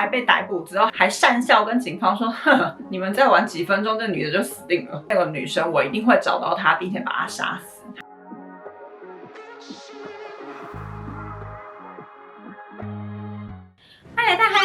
来被逮捕之后，还讪笑跟警方说：“呵，你们再玩几分钟，这女的就死定了。那个女生我一定会找到她，并且把她杀死。”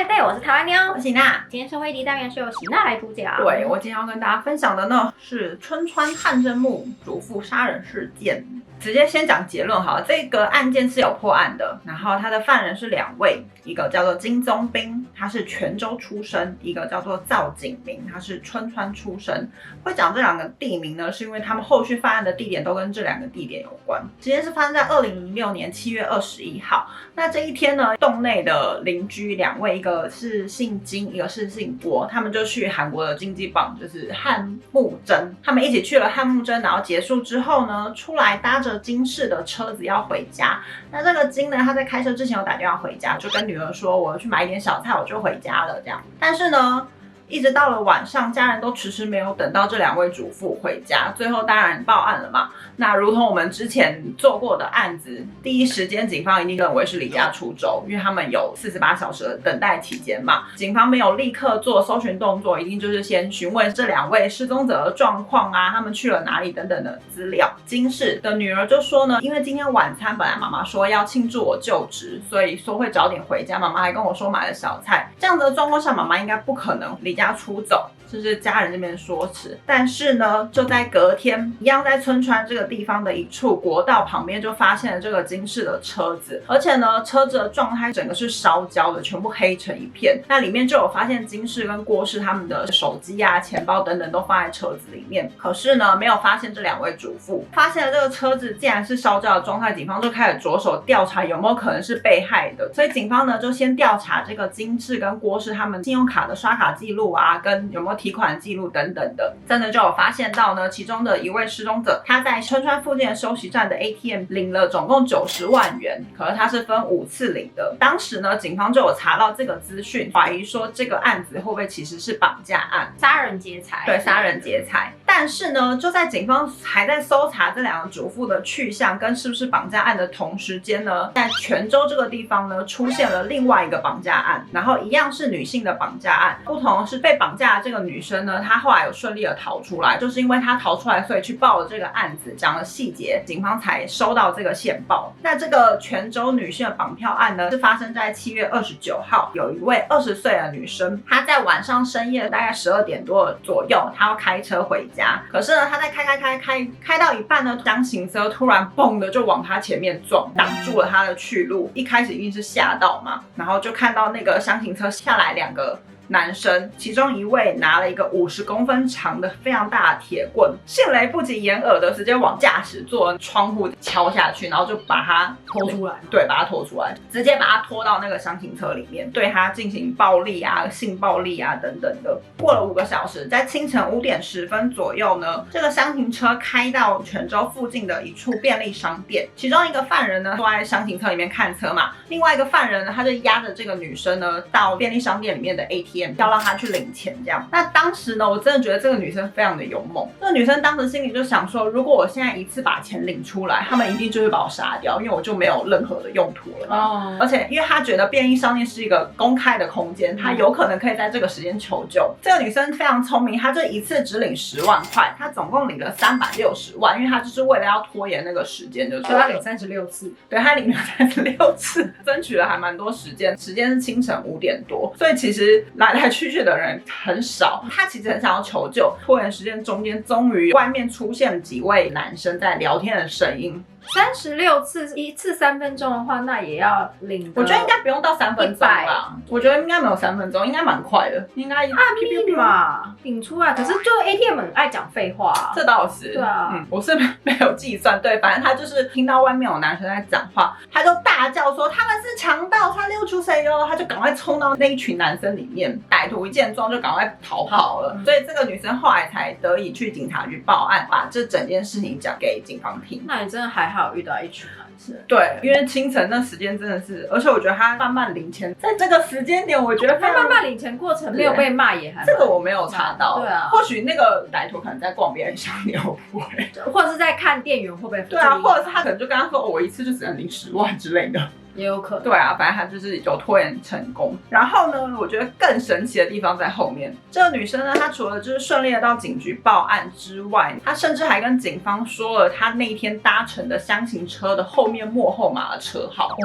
嗨，我是台湾妞，我是喜娜。今天社会第一单元是由喜娜来主讲。对，我今天要跟大家分享的呢是春川汉真木主妇杀人事件。直接先讲结论好了，这个案件是有破案的，然后他的犯人是2位，一个叫做金宗彬，他是泉州出生，一个叫做赵景明，他是春川出生。会讲这2个地名呢，是因为他们后续犯案的地点都跟这2个地点有关。时间是发生在2006年7月21号。那这一天呢，洞内的邻居2位，一个是姓金，一个是姓郭，他们就去韩国的经济榜，就是汉木真，他们一起去了汉木真，然后结束之后呢，出来搭着金氏的车子要回家。那这个金呢，他在开车之前有打电话回家，就跟女儿说：“我去买一点小菜，我就回家了。”这样，但是呢，一直到了晚上，家人都迟迟没有等到这2位主妇回家，最后当然报案了嘛。那如同我们之前做过的案子，第一时间警方一定认为是离家出走，因为他们有48小时的等待期间嘛。警方没有立刻做搜寻动作，一定就是先询问这2位失踪者的状况啊，他们去了哪里等等的资料。金氏的女儿就说呢，因为今天晚餐本来妈妈说要庆祝我就职，所以说会早点回家，妈妈还跟我说买了小菜，这样子的状况下，妈妈应该不可能离家出走。这是家人这边说辞，但是呢，就在隔天，一样在春川这个地方的一处国道旁边，就发现了这个金氏的车子，而且呢，车子的状态整个是烧焦的，全部黑成一片。那里面就有发现金氏跟郭氏他们的手机啊、钱包等等都放在车子里面，可是呢，没有发现这2位主妇。发现了这个车子竟然是烧焦的状态，警方就开始着手调查有没有可能是被害的。所以警方呢，就先调查这个金氏跟郭氏他们信用卡的刷卡记录啊，跟有没有提款记录等等的，真的就有发现到呢，其中的一位失踪者，他在春川附近的休息站的 ATM 领了总共90万元，可是他是分5次领的。当时呢，警方就有查到这个资讯，怀疑说这个案子会不会其实是绑架案、杀人劫财？对，杀人劫财。但是呢，就在警方还在搜查这2个主妇的去向跟是不是绑架案的同时间呢，在泉州这个地方呢，出现了另外一个绑架案，然后一样是女性的绑架案，不同的是被绑架的这个女生呢，她后来有顺利的逃出来，就是因为她逃出来，所以去报了这个案子，讲了细节，警方才收到这个线报。那这个泉州女性的绑票案呢，是发生在7月29号，有一位20岁的女生，她在晚上深夜大概12点多左右，她要开车回家。可是呢，他在开到一半呢，厢型车突然蹦的就往他前面撞，挡住了他的去路。一开始一定是吓到嘛，然后就看到那个厢型车下来2个男生，其中一位拿了一个50公分长的非常大的铁棍，迅雷不及掩耳的直接往驾驶座窗户敲下去，然后就把他拖出来，对，把他拖出来，直接把他拖到那个厢型车里面，对他进行暴力啊、性暴力啊等等的。过了5个小时，在清晨5点10分左右呢，这个厢型车开到泉州附近的一处便利商店，其中一个犯人呢坐在厢型车里面看车嘛，另外一个犯人呢，他就押着这个女生呢到便利商店里面的 ATM。要让她去领钱这样。那当时呢，我真的觉得这个女生非常的勇猛。这个女生当时心里就想说，如果我现在一次把钱领出来，他们一定就会把我杀掉，因为我就没有任何的用途了。而且因为她觉得便利商店是一个公开的空间，她有可能可以在这个时间求救。这个女生非常聪明，她就一次只领10万块，她总共领了360万，因为她就是为了要拖延那个时间，就是她领36次，对，她领了36次，争取了还蛮多时间。时间是清晨5点多，所以其实来去的人很少，他其实很想要求救。拖延时间中间，终于外面出现了几位男生在聊天的声音。36次，一次3分钟的话，那也要领。我觉得应该不用到3分钟吧，我觉得应该没有3分钟，应该蛮快的，应该密码领出来。可是就 ATM 很爱讲废话啊，这倒是。对啊，我是没有计算，对，反正他就是听到外面有男生在讲话，他就大叫说他们是强盗，他溜出谁哟，他就赶快冲到那一群男生里面，歹徒一见状就赶快逃跑了。所以这个女生后来才得以去警察局报案，把这整件事情讲给警方听。那你真的还好遇到一群男生。对，因为清晨那时间真的是，而且我觉得他慢慢领钱，在这个时间点，我觉得他慢慢领钱过程没有被骂也还这个我没有查到。对啊，或许那个歹徒可能在逛别人商店，会不会？或者是在看店员会不会？对啊，或者是他可能就跟他说，我一次就只能领10万之类的。也有可能。对啊，反正他就是有拖延成功。然后呢，我觉得更神奇的地方在后面。这个女生呢，她除了就是顺利的到警局报案之外，她甚至还跟警方说了她那一天搭乘的箱型车的后面末后码的车号。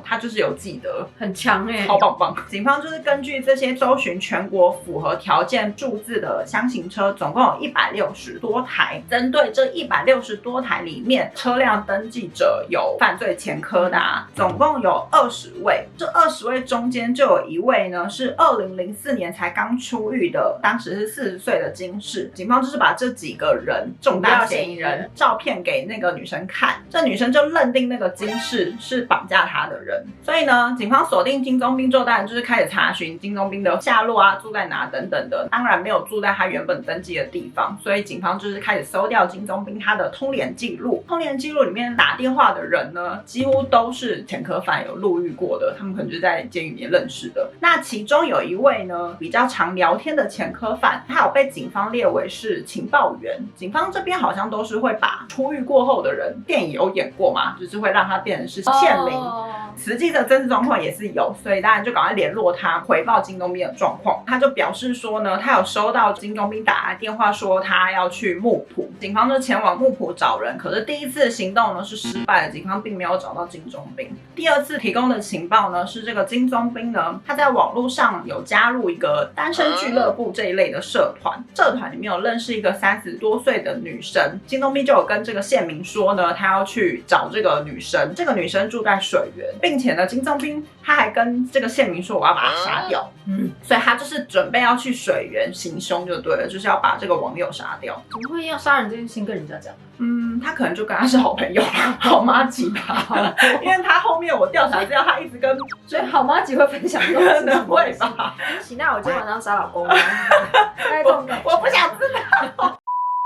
她就是有记得，很强超棒棒。警方就是根据这些搜寻全国符合条件数字的箱型车，总共有160多台。针对这160多台里面，车辆登记者有犯罪前科的总共有20位。这20位中间就有1位呢是2004年才刚出狱的，当时是40岁的金氏。警方就是把这几个人重大嫌疑人照片给那个女生看，这女生就认定那个金氏是绑架她的人。所以呢，警方锁定金宗斌之后，当然就是开始查询金宗斌的下落啊，住在哪等等的。当然没有住在他原本登记的地方，所以警方就是开始搜掉金宗斌他的通联记录。通联记录里面打电话的人呢，几乎都是前科犯，有入狱过的，他们可能就是在监狱里面认识的。那其中有一位呢，比较常聊天的前科犯，他有被警方列为是情报员。警方这边好像都是会把出狱过后的人，电影有演过嘛，就是会让他变成是县民。实际的真实状况也是有，所以当然就赶快联络他，回报金宗斌的状况。他就表示说呢，他有收到金宗斌打来电话说他要去木浦，警方就前往木浦找人。可是第一次的行动呢是失败的，警方并没有找到金宗斌。第二次提供的情报呢是这个金宗斌呢，他在网络上有加入一个单身俱乐部这一类的社团，社团里面有认识一个30多岁的女生。金宗斌就有跟这个县民说呢，他要去找这个女生，这个女生住在水源，并且呢，金宗斌他还跟这个县民说我要把他杀掉。所以他就是准备要去水源行凶就对了，就是要把这个网友杀掉。怎么会要杀人这件事情跟人家讲？他可能就跟他是好朋友啦，好妈吉吧。因为他后面我调查资料，他一直跟，所以好妈吉会分享这种事情，可能会吧。行，那我今天晚上杀老公，我不想知道。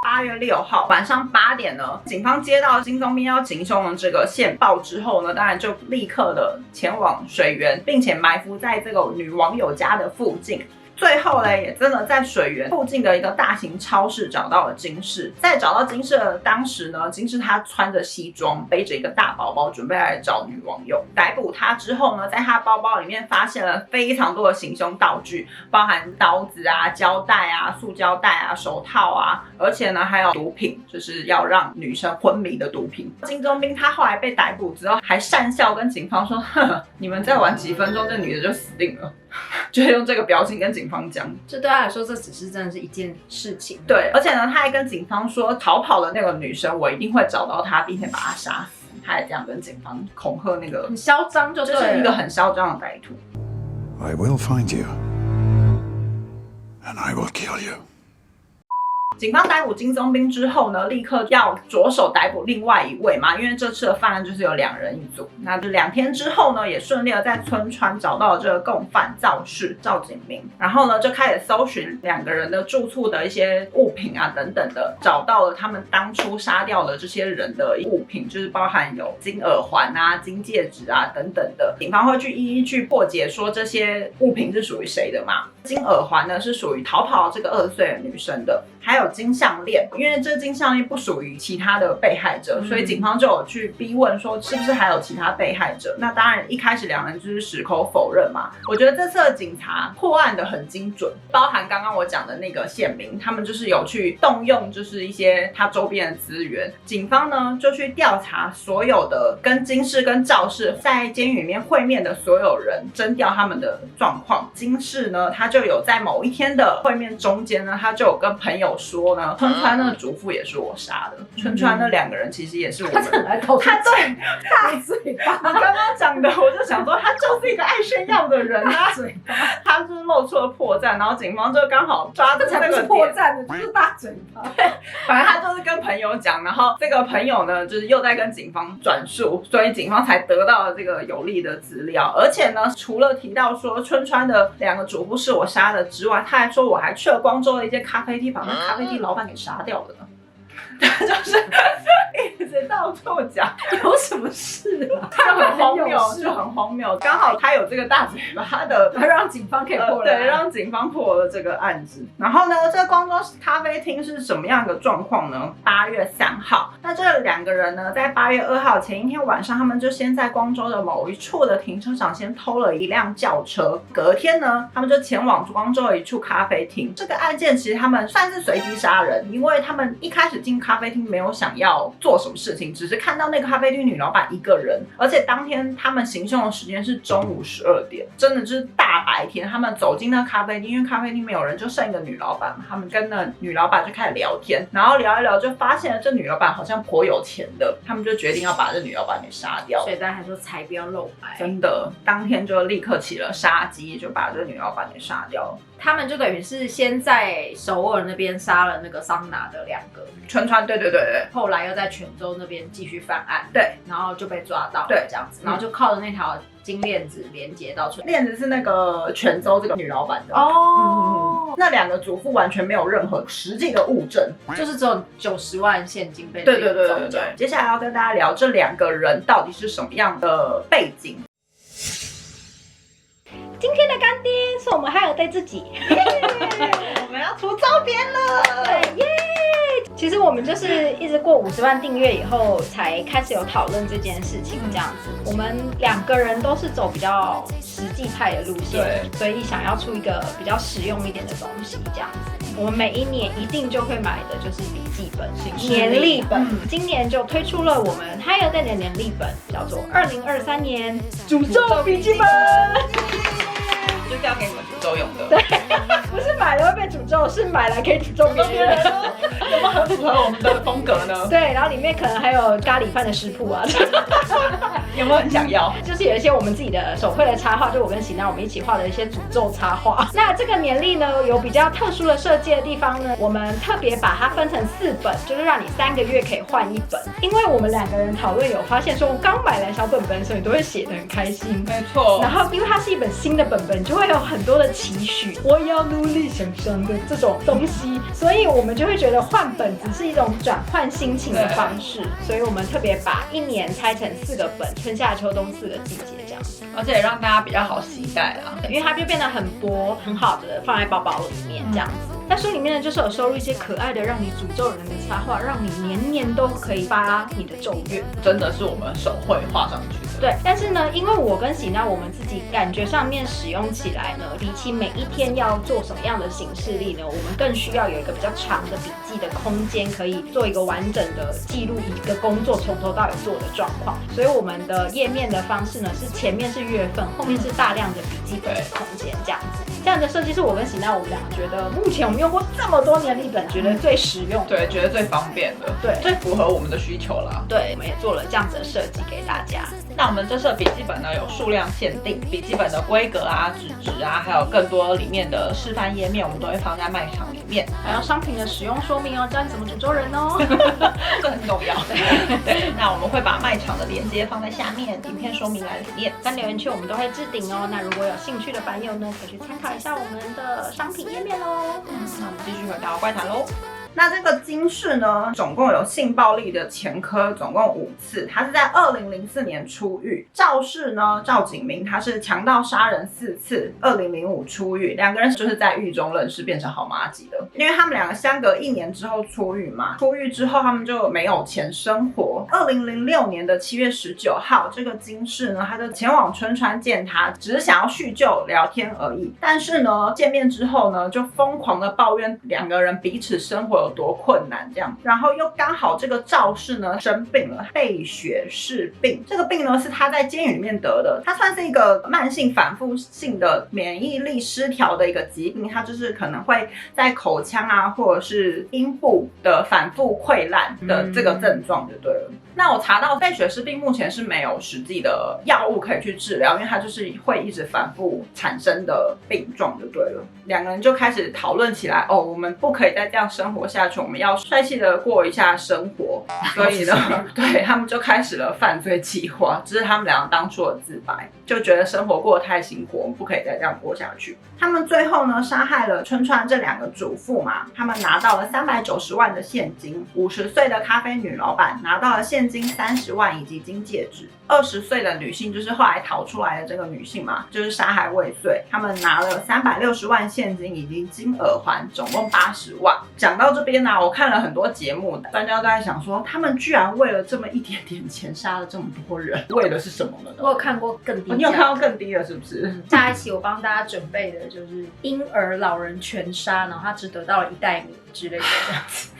8月6号晚上8点呢，警方接到金宗斌要行凶的这个线报之后呢，当然就立刻的前往水源，并且埋伏在这个女网友家的附近。最后呢，也真的在水源附近的一个大型超市找到了金氏。在找到金氏的当时呢，金氏他穿着西装，背着一个大包包，准备来找女网友。逮捕他之后呢，在他包包里面发现了非常多的行凶道具，包含刀子啊、胶带啊、塑胶袋啊、手套啊，而且呢还有毒品，就是要让女生昏迷的毒品。金宗斌他后来被逮捕之后，还讪笑跟警方说：“呵，你们再晚几分钟，这女的就死定了。”就是用这个表情跟警方讲，这对他来说，这只是真的是一件事情。对，而且呢，他还跟警方说，逃跑的那个女生，我一定会找到她，并且把她杀死。他还这样跟警方恐吓那个，很嚣张，就是一个很嚣张的歹徒。I will find you, and I will kill you. 警方逮捕金宗斌之后呢，立刻要着手逮捕另外一位嘛，因为这次的犯案就是有2人一组。那就2天之后呢，也顺利的在村川找到了这个共犯赵氏赵景明，然后呢就开始搜寻2个人的住处的一些物品啊等等的，找到了他们当初杀掉的这些人的物品，就是包含有金耳环啊、金戒指啊等等的。警方会去一一去破解说这些物品是属于谁的嘛。金耳环呢是属于逃跑这个20岁的女生的，还有金项链，因为这金项链不属于其他的被害者，所以警方就有去逼问说是不是还有其他被害者。那当然一开始2人就是矢口否认嘛。我觉得这次的警察破案的很精准，包含刚刚我讲的那个县民，他们就是有去动用就是一些他周边的资源。警方呢就去调查所有的跟金氏跟赵氏在监狱里面会面的所有人，征调他们的状况。金氏呢他就有在某一天的会面中间呢，他就有跟朋友说呢，春川那个主妇也是我杀的，春川那2个人其实也是我们。他来偷他对大嘴巴，你刚刚讲的，我就想说他就是一个爱炫耀的人啊，嘴巴，他就是露出了破绽，然后警方就刚好抓住这才不是破绽的，就是大嘴巴。反正他就是跟朋友讲，然后这个朋友呢，就是又在跟警方转述，所以警方才得到了这个有利的资料。而且呢，除了提到说春川的2个主妇是我杀的之外，他还说我还去了光州的一间咖啡厅，把那咖啡厅老板给杀掉了呢。他就是一直到处讲，有什么事啊？他很荒谬，有事就很荒谬。刚好他有这个大嘴巴，他的让警方可以破了、对，让警方破了这个案子。然后呢，这个光州咖啡厅是什么样的状况呢？8月3号，那这两个人呢，在8月2号前一天晚上，他们就先在光州的某一处的停车场先偷了一辆轿车。隔天呢，他们就前往光州的一处咖啡厅。这个案件其实他们算是随机杀人，因为他们一开始进咖啡厅没有想要做什么事情，只是看到那个咖啡厅女老板一个人，而且当天他们行凶的时间是中午12点，真的就是大白天。他们走进那咖啡厅，因为咖啡厅没有人，就剩一个女老板嘛，他们跟那女老板就开始聊天，然后聊一聊就发现了这女老板好像颇有钱的，他们就决定要把这女老板给杀掉。所以大家还说才不要露白，真的，当天就立刻起了杀机，就把这个女老板给杀掉了。他们就等于是先在首尔那边杀了那个桑拿的2个，春川，对对对对，后来又在泉州那边继续犯案，对，然后就被抓到了，对这样子，然后就靠着那条金链子连接到春。链子是那个泉州这个女老板的哦，那2个主妇完全没有任何实际的物证，就是只有90万现金被对对领走对对对。接下来要跟大家聊这2个人到底是什么样的背景。今天的干爹是我们海尔对自己，我们要出照片了，对耶！其实我们就是一直过50万订阅以后，才开始有讨论这件事情这样子。我们2个人都是走比较实际派的路线，所以想要出一个比较实用一点的东西这样子。我们每一年一定就会买的就是笔记本、年历本。今年就推出了我们海尔对的年历本，叫做2023年诅咒笔记本。就是要给你们诅咒用的。对，不是买了会被诅咒，是买来可以诅咒别人。有没有很符合我们的风格呢？对，然后里面可能还有咖喱饭的食谱啊。有没有很想要？就是有一些我们自己的手绘的插画，就我跟喜娜我们一起画的一些诅咒插画。那这个年历呢，有比较特殊的设计的地方呢，我们特别把它分成4本，就是让你3个月可以换1本。因为我们2个人讨论有发现说，我刚买来小本本的时候，你都会写得很开心。没错。然后因为它是一本新的本本，就会有很多的期许，我要努力想象的这种东西，所以我们就会觉得换本只是一种转换心情的方式，所以我们特别把1年拆成4个本，春夏秋冬4个季节这样，而且也让大家比较好携带啦，因为它就变得很薄，很好的放在包包里面这样子。在书里面呢，就是有收录一些可爱的让你诅咒人的插画，让你年年都可以发你的咒怨，真的是我们手绘画上去的。对，但是呢，因为我跟喜娜我们自己感觉上面使用起来呢，比起每一天要做什么样的行事历呢，我们更需要有一个比较长的笔记的空间，可以做一个完整的记录一个工作从头到尾做的状况。所以我们的页面的方式呢，是前面是月份，后面是大量的笔记本的空间这样子。这样的设计是我跟喜娜我们俩觉得目前我们用过这么多年历本，觉得最实用，对，觉得最方便的，对，最符合我们的需求啦。对，我们也做了这样子的设计给大家。那我们这次的笔记本呢，有数量限定，笔记本的规格啊、纸质啊，还有更多里面的示范页面，我们都会放在卖场里面，还有商品的使用说明哦，教你怎么诅咒人哦，这很重要。对，那我们会把卖场的链接放在下面，影片说明栏里面，跟留言区我们都会置顶哦。那如果有兴趣的版友呢，可以去参考一下我们的商品页面喽。那我们继续回到怪谈喽。那这个金氏呢，总共有性暴力的前科，总共5次。他是在2004年出狱。赵氏呢，赵景明，他是强盗杀人4次，2005出狱。2个人就是在狱中认识，变成好麻吉的。因为他们2个相隔1年之后出狱嘛，出狱之后他们就没有钱生活。2006年的7月19号，这个金氏呢，他就前往春川见他，只是想要叙旧聊天而已。但是呢，见面之后呢，就疯狂的抱怨2个人彼此生活有多困难这样，然后又刚好这个赵氏呢生病了，贝血氏病。这个病呢是他在监狱里面得的，它算是一个慢性反复性的免疫力失调的一个疾病，它就是可能会在口腔啊或者是阴部的反复溃烂的这个症状就对了。那我查到贝血氏病目前是没有实际的药物可以去治疗，因为它就是会一直反复产生的病状就对了。2个人就开始讨论起来，哦，我们不可以再这样生活下下去，我们要帅气的过一下生活。所以呢，对他们就开始了犯罪计划，这是他们两个当初的自白，就觉得生活过得太辛苦，我们不可以再这样过下去。他们最后呢，杀害了春川这2个主妇嘛，他们拿到了390万的现金，50岁的咖啡女老板拿到了现金30万以及金戒指，20岁的女性就是后来逃出来的这个女性嘛，就是杀害未遂，他们拿了360万现金以及金耳环，总共80万。讲到这边呢，我看了很多节目，专家都在想说，他们居然为了这么一点点钱杀了这么多人，为的是什么呢？我有看过更低，你有看到更低的是不是？下一期我帮大家准备的就是婴儿老人全杀，然后他只得到了1袋米之类的这样子。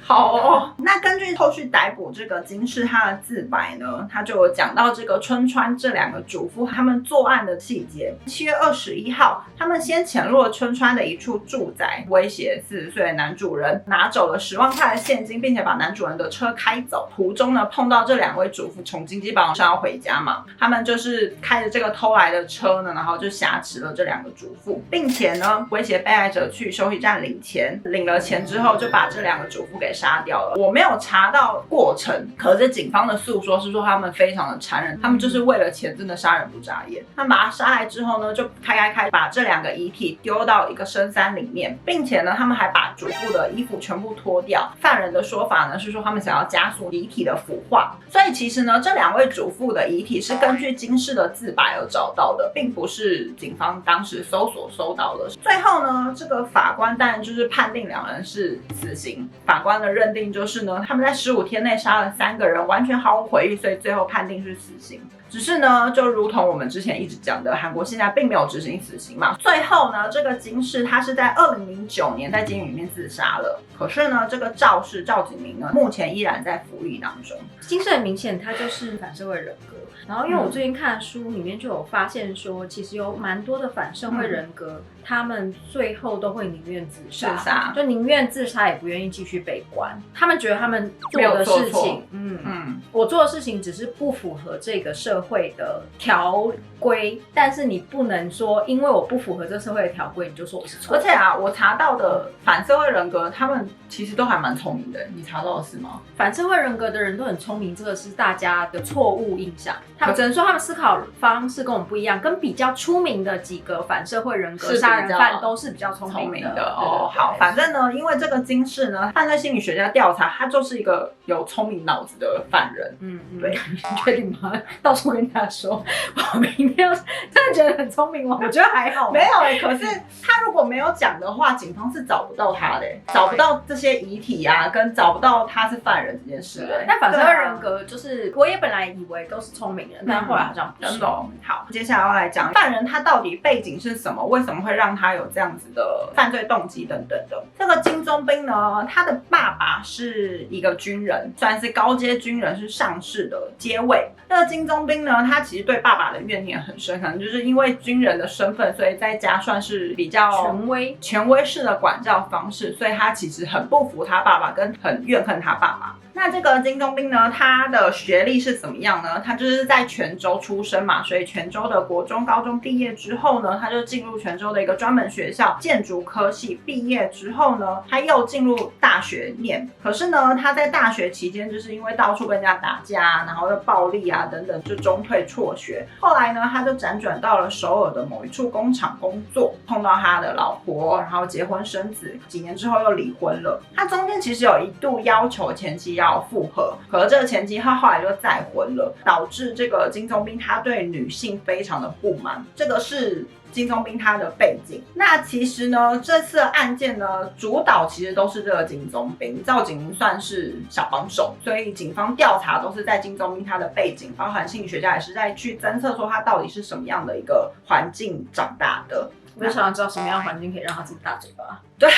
好哦，那根据后续逮捕这个金氏他的自白呢，他就有讲到这个春川这2个主妇他们作案的细节。7月21号，他们先潜入了春川的一处住宅，威胁40岁的男主人，拿走了10万块的现金，并且把男主人的车开走。途中呢，碰到这2位主妇从经济榜上要回家嘛，他们就是开着这个偷来的车呢，然后就挟持了这2个主妇，并且呢威胁被害者去休息站领钱，领了钱之后就把这2个主妇给杀掉了。我没有查到过程，可是警方的诉说是说他们非常的残忍，他们就是为了钱真的杀人不眨眼。他们把他杀害之后呢，就开把这2个遗体丢到一个深山里面，并且呢他们还把主妇的衣服全部脱掉。犯人的说法呢是说他们想要加速遗体的腐化，所以其实呢这2位主妇的遗体是根据金氏的自白而找到的，并不是警方当时搜到的。最后呢这个法官当然就是判定2人是死刑，法官的认定就是呢他们在15天内杀了3个人，完全毫无悔意，所以最后判定是死刑。只是呢，就如同我们之前一直讲的，韩国现在并没有执行死刑嘛。最后呢，这个金氏他是在2009年在监狱里面自杀了。可是呢，这个赵景明呢，目前依然在服役当中。金氏很明显，他就是反社会人格。然后，因为我最近看书里面就有发现说，其实有蛮多的反社会人格，他们最后都会宁愿自杀，就宁愿自杀也不愿意继续被关。他们觉得他们做的事情，我做的事情只是不符合这个社会的条规，但是你不能说因为我不符合这社会的条规，你就说我是错。而且啊，我查到的反社会人格，他们其实都还蛮聪明的。你查到的是吗？反社会人格的人都很聪明，这个是大家的错误印象。他们只能说他们思考方式跟我们不一样，跟比较出名的几个反社会人格杀人犯都是比较聪明的。哦，好，反正呢，因为这个金氏呢，犯罪心理学家调查，他就是一个有聪明脑子的犯人。对，你确定吗？到处跟大家说，我明天真的觉得很聪明吗？我觉得还好。没有可是他如果没有讲的话，警方是找不到他的，找不到这些遗体啊，跟找不到他是犯人这件事的。但反社会人格就是，我也本来以为都是聪明人，但后来好像不是。好，接下来要来讲犯人他到底背景是什么，为什么会让他有这样子的犯罪动机等等的。这个金宗彬呢，他的爸爸是一个军人，算是高阶军人，是上士的阶位。这个金宗彬呢，他其实对爸爸的怨念很深，可能就是因为军人的身份，所以在家算是比较权威式的管教方式，所以他其实很不服他爸爸，跟很怨恨他爸爸。那这个金宗彬呢，他的学历是怎么样呢？他就是在泉州出生嘛，所以泉州的国中、高中毕业之后呢，他就进入泉州的一个专门学校建筑科系。毕业之后呢，他又进入大学念。可是呢，他在大学期间就是因为到处跟人家打架，然后又暴力啊等等，就中退辍学。后来呢，他就辗转到了首尔的某一处工厂工作，碰到他的老婆，然后结婚生子，几年之后又离婚了。他中间其实有一度要求前妻要复合，可是这个前妻他后来就再婚了，导致这个金宗彬他对女性非常的不满。这个是金宗彬他的背景。那其实呢，这次的案件呢，主导其实都是这个金宗彬，赵景明算是小帮手，所以警方调查都是在金宗彬他的背景，包含心理学家也是在去侦测说他到底是什么样的一个环境长大的。我就想要知道什么样的环境可以让他这么大嘴巴。对，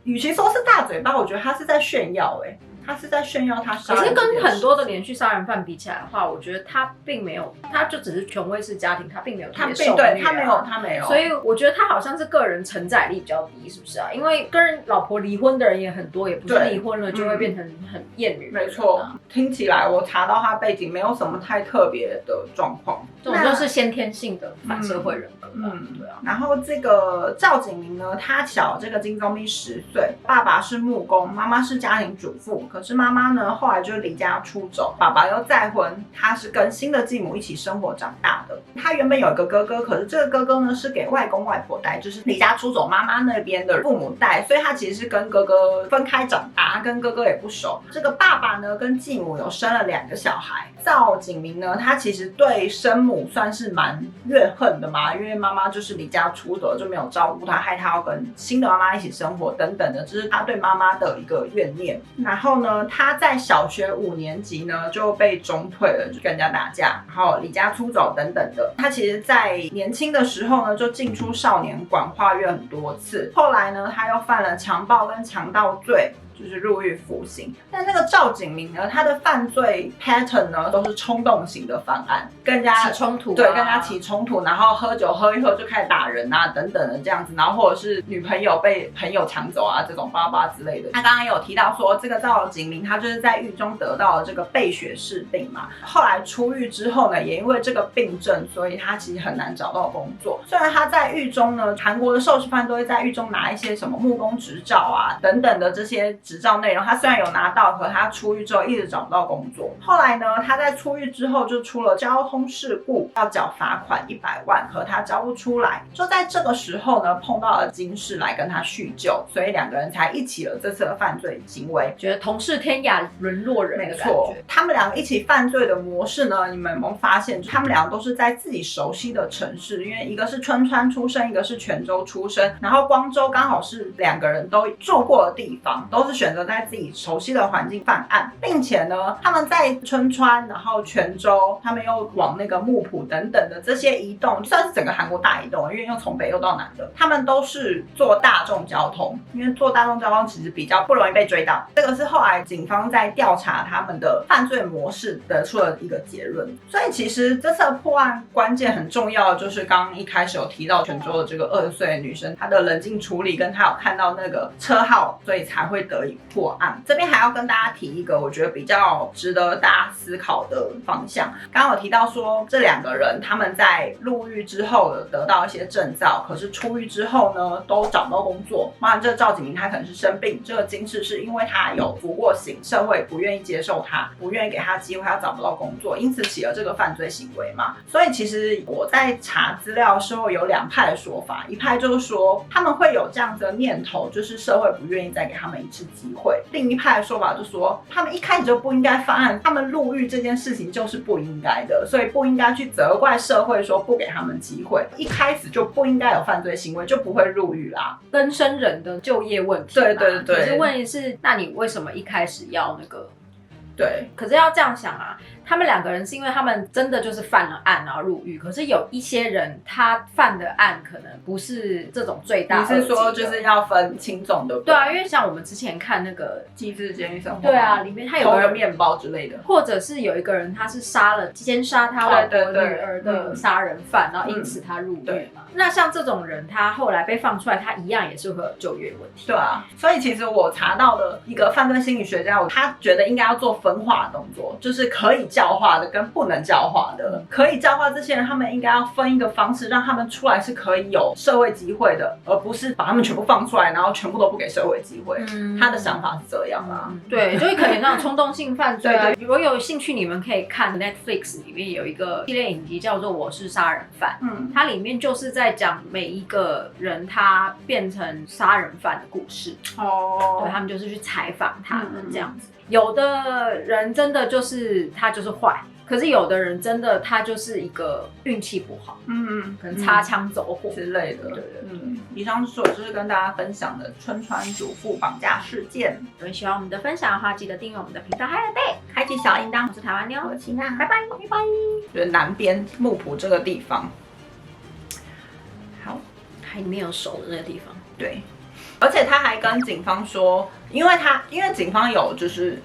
与其说是大嘴巴，我觉得他是在炫耀他是在炫耀他杀人。可是跟很多的连续杀人犯比起来的话，我觉得他并没有，他就只是权威式家庭，他并没有特别受虐。他没有。所以我觉得他好像是个人承载力比较低，是不是啊？因为跟老婆离婚的人也很多，也不是离婚了就会变成很厌女。没错，听起来我查到他背景没有什么太特别的状况，这种就是先天性的反社会人格。对啊。然后这个赵景明呢，他小这个金宗弼10岁，爸爸是木工，妈妈是家庭主妇。可是妈妈呢，后来就离家出走，爸爸又再婚，他是跟新的继母一起生活长大的。他原本有一个哥哥，可是这个哥哥呢是给外公外婆带，就是离家出走妈妈那边的父母带，所以他其实是跟哥哥分开长大，他跟哥哥也不熟。这个爸爸呢跟继母有生了2个小孩。赵景明呢，他其实对生母算是蛮怨恨的嘛，因为妈妈就是离家出走就没有照顾他，害他要跟新的妈妈一起生活等等的，这是他对妈妈的一个怨念。然后呢，他在小学5年级呢就被中退了，就跟人家打架，然后离家出走等等的。他其实在年轻的时候呢就进出少年管化院很多次，后来呢他又犯了强暴跟强盗罪，就是入狱服刑。但那个赵景明呢，他的犯罪 pattern 呢都是冲动型的犯案，跟人家起冲突，对，跟人家起冲突，然后喝酒喝一喝就开始打人啊等等的这样子，然后或者是女朋友被朋友抢走啊这种巴巴之类的。他刚刚有提到说，这个赵景明他就是在狱中得到了这个贝血氏病嘛，后来出狱之后呢，也因为这个病症，所以他其实很难找到工作。虽然他在狱中呢，韩国的受刑犯都会在狱中拿一些什么木工执照啊等等的这些执照内容，他虽然有拿到，可他出狱之后一直找不到工作。后来呢，他在出狱之后就出了交通事故，要缴罚款100万，可他交不出来。就在这个时候呢，碰到了金氏来跟他叙旧，所以2个人才一起了这次的犯罪行为。觉得同是天涯沦落人的感觉。没错，他们2个一起犯罪的模式呢，你们有没有发现？他们2个都是在自己熟悉的城市，因为一个是春川出生，一个是泉州出生，然后光州刚好是2个人都住过的地方，都是选择在自己熟悉的环境犯案，并且呢，他们在春川，然后泉州，他们又往那个木浦等等的这些移动，算是整个韩国大移动，因为又从北又到南的，他们都是坐大众交通，因为坐大众交通其实比较不容易被追到。这个是后来警方在调查他们的犯罪模式得出了一个结论。所以其实这次的破案关键很重要的就是刚刚一开始有提到泉州的这个20岁的女生，她的冷静处理跟她有看到那个车号，所以才会得以破案。这边还要跟大家提一个我觉得比较值得大家思考的方向。刚刚有提到说这2个人他们在入狱之后有得到一些证照，可是出狱之后呢都找不到工作。当然这个赵景明他可能是生病，这个金氏是因为他有服过刑，社会不愿意接受他，不愿意给他机会，他找不到工作，因此起了这个犯罪行为嘛。所以其实我在查资料的时候有2派的说法，一派就是说他们会有这样子的念头，就是社会不愿意再给他们一次机会。另一派的说法就是说他们一开始就不应该犯案，他们入狱这件事情就是不应该的，所以不应该去责怪社会说不给他们机会，一开始就不应该有犯罪行为，就不会入狱啦。更生人的就业问题，对对对。可是问题是，那你为什么一开始要那个？对，可是要这样想啊，他们2个人是因为他们真的就是犯了案然后入狱，可是有一些人他犯的案可能不是这种罪大恶极的。你是说就是要分轻重的？对啊，因为像我们之前看那个《机智监狱生活》，对啊，里面他有个面包之类的，或者是有一个人他是奸杀他老婆女儿的杀人犯，然后因此他入狱嘛。那像这种人，他后来被放出来，他一样也是会有就业问题。对啊，所以其实我查到的一个犯罪心理学家，他觉得应该要做分化的动作，就是可以教化的跟不能教化的。可以教化这些人，他们应该要分一个方式，让他们出来是可以有社会机会的，而不是把他们全部放出来，然后全部都不给社会机会。他的想法是这样啦。对，就会可能那种冲动性犯罪啊。如果有兴趣，你们可以看 Netflix 里面有一个系列影集叫做《我是杀人犯》，它里面就是在讲每一个人他变成杀人犯的故事。哦，对，他们就是去采访他们这样子。有的人真的就是他就是坏，可是有的人真的他就是一个运气不好，可能擦枪走火之类的。对，以上就是跟大家分享的春川主妇绑架事件。如果喜欢我们的分享的话，记得订阅我们的频道 Hi Day， 开启小铃铛。我是台湾妞，我是齐娜，拜拜拜拜。就是南边木浦这个地方，好，海里面有手的那个地方，对。而且他还跟警方说，因为警方有就是，